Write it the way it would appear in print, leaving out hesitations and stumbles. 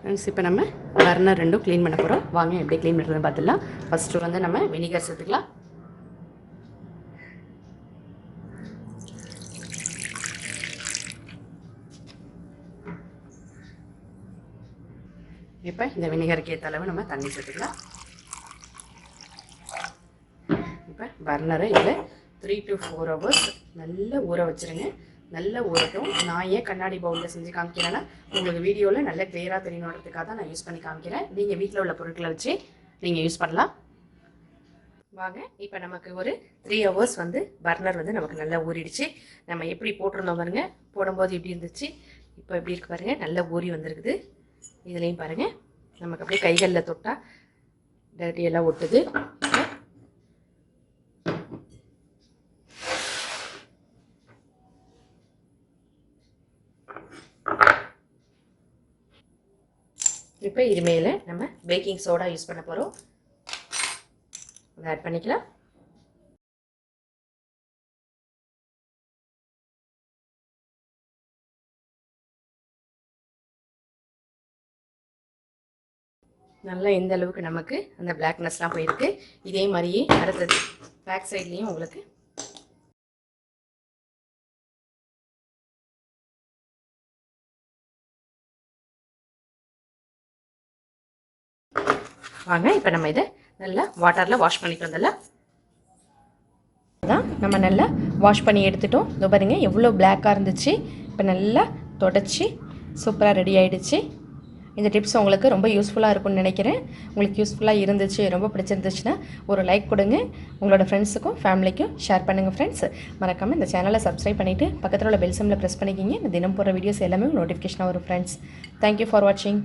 Friends இப்போ நம்ம burner ரெண்டும் க்ளீன் பண்ண போகிறோம். வாங்க எப்படி க்ளீன் பண்ணுறதுன்னு பார்த்துடலாம். ஃபஸ்ட்டு வந்து நம்ம வினிகர் சேர்த்துக்கலாம். இப்போ இந்த வினிகருக்கு ஏற்ற அளவு நம்ம தண்ணி சேர்த்துக்கலாம். இப்போ பர்னரை இதில் 3 to 4 hours நல்லா ஊற வச்சுருங்க. நல்லா ஊறட்டும். நான் ஏன் கண்ணாடி பவுலில் செஞ்சு காமிக்கிறேன்னா உங்களுக்கு வீடியோவில் நல்ல கிளியராக தெரியணுன்றதுக்காக தான் நான் யூஸ் பண்ணி காமிக்கிறேன். நீங்கள் வீட்டில் உள்ள பொருட்களை வச்சு நீங்கள் யூஸ் பண்ணலாம். வாங்க இப்போ நமக்கு ஒரு 3 hours வந்து பர்னர் வந்து நமக்கு நல்லா ஊறிடுச்சு. நம்ம எப்படி போட்டிருந்தோம் பாருங்க, போடும்போது எப்படி இருந்துச்சு, இப்போ எப்படி இருக்கு பாருங்க, நல்லா ஊறி வந்திருக்குது. இதுலேயும் பாருங்கள் நமக்கு அப்படியே கைகளில் தொட்டால் டர்ட்டி எல்லாம் ஒட்டுது. இப்போ இது மேலே நம்ம பேக்கிங் சோடா யூஸ் பண்ண போகிறோம். அதை ஆட் பண்ணிக்கலாம். நல்லா இந்த அளவுக்கு நமக்கு அந்த பிளாக்னஸ்லாம் போயிருக்கு. இதே மாதிரியே அடுத்தது பேக் சைட்லேயும் உங்களுக்கு வாங்க இப்போ நம்ம இதை நல்லா வாட்டரில் வாஷ் பண்ணிட்டு வந்துடலாம். அதான் நம்ம நல்லா வாஷ் பண்ணி எடுத்துட்டோம். இதோ பாருங்க எவ்வளோ பிளாக்காக இருந்துச்சு. இப்போ நல்லா தொடச்சி சூப்பராக ரெடி ஆகிடுச்சு. இந்த டிப்ஸ் உங்களுக்கு ரொம்ப யூஸ்ஃபுல்லாக இருக்கும்னு நினைக்கிறேன். உங்களுக்கு யூஸ்ஃபுல்லாக இருந்துச்சு, ரொம்ப பிடிச்சிருந்துச்சுன்னா ஒரு லைக் கொடுங்க. உங்களோட ஃப்ரெண்ட்ஸுக்கும் ஃபேமிலிக்கும் ஷேர் பண்ணுங்கள். ஃப்ரெண்ட்ஸ் மறக்காமல் இந்த சேனலை சப்ஸ்கிரைப் பண்ணிவிட்டு பக்கத்தில் உள்ள பெல் சிம்மில் ப்ரெஸ் பண்ணிக்கிங்க. தினம் போகிற வீடியோஸ் எல்லாமே நோட்டிஃபிகேஷனாக வரும். ஃப்ரெண்ட்ஸ் தேங்க்யூ ஃபார் வாட்சிங்.